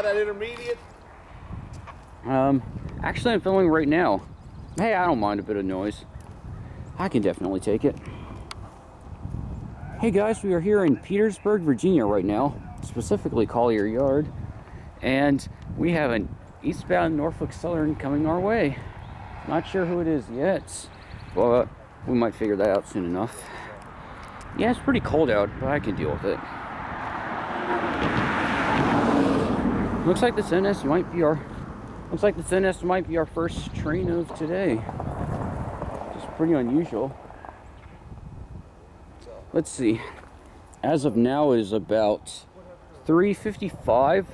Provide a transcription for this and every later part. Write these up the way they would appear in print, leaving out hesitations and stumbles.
that intermediate? Actually I'm filming right now. Hey, I don't mind a bit of noise. I can definitely take it. Hey guys, we are here in Petersburg, Virginia right now, specifically Collier Yard, and we have an eastbound Norfolk Southern coming our way. Not sure who it is yet, but we might figure that out soon enough. Yeah, it's pretty cold out, but I can deal with it. Looks like this NS might be our first train of today. It's pretty unusual. Let's see. As of now, it is about 3:55,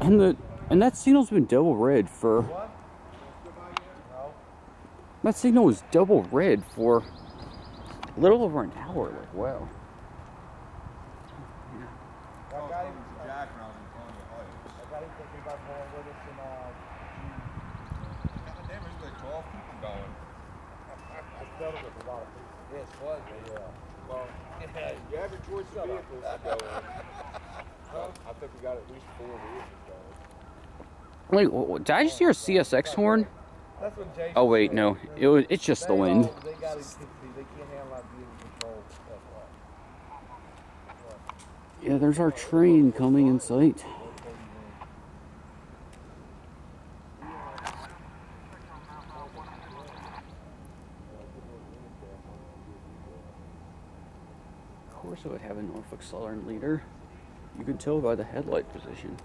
and that signal's been double red for. That signal was double red for a little over an hour. Like, wow. Yes, was it? Yeah. Well, you have your choice of vehicles to go in. I think we got at least 4 vehicles going. Wait, did I just hear a CSX horn? That's what Jason Oh wait, no. It's just the wind. They can't handle that vehicle control. Yeah, there's our train coming in sight. Of course it would have a Norfolk Southern leader. You can tell by the headlight position.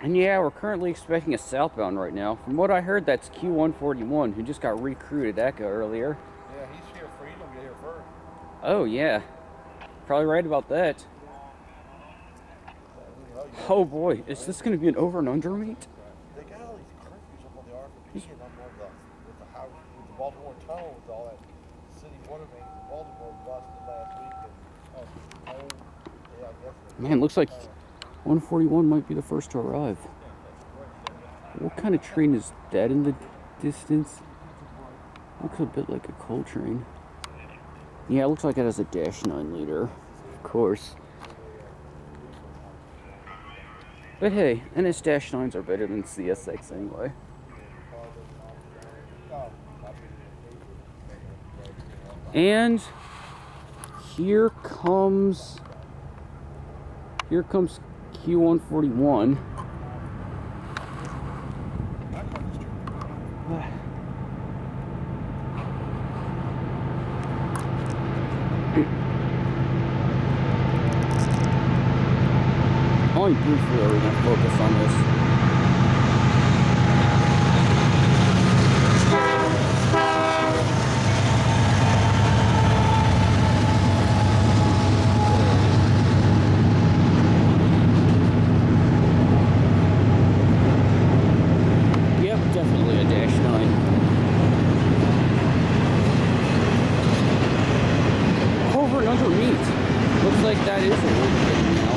And yeah, we're currently expecting a southbound right now. From what I heard, that's Q141, who just got recruited at Acca earlier. Yeah, he's here freedom to get here first. Oh yeah, probably right about that. Oh boy, is this going to be an over and under meet? They got all these curfews up on the RFP and I'm on with the Baltimore tunnel with all that city water main in Baltimore busted last week. Yeah, I guess. Man, looks like 141 might be the first to arrive. What kind of train is that in the distance? Looks a bit like a coal train. Yeah, it looks like it has a -9 leader, of course. But hey, NS-9s are better than CSX anyway. And here comes Q141. Only briefly are we going to focus on this. Yep, definitely a -9. Over and under meet. Looks like that is a little bit now.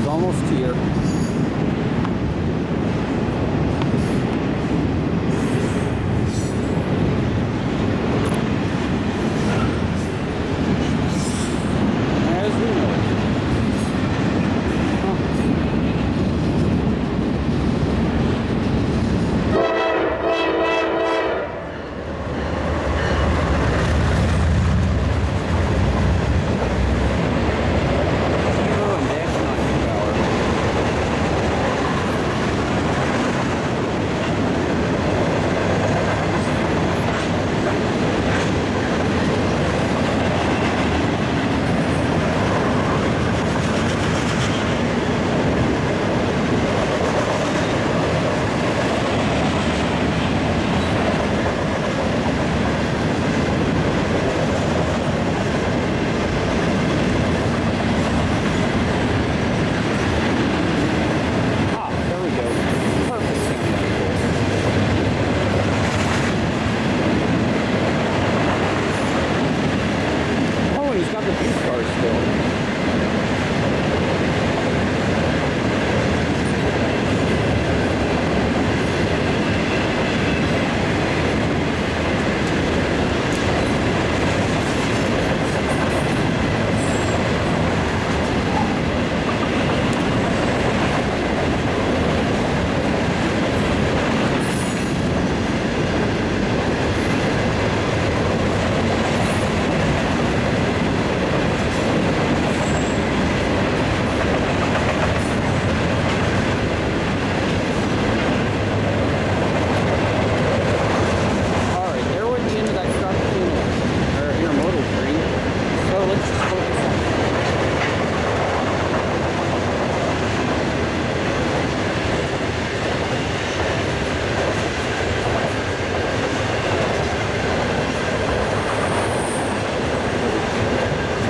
Almost here. little green. So let's just focus on that.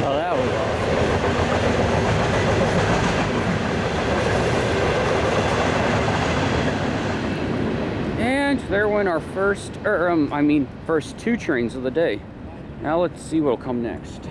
Oh, that was awesome. And there went our first, first 2 trains of the day. Now let's see what'll come next.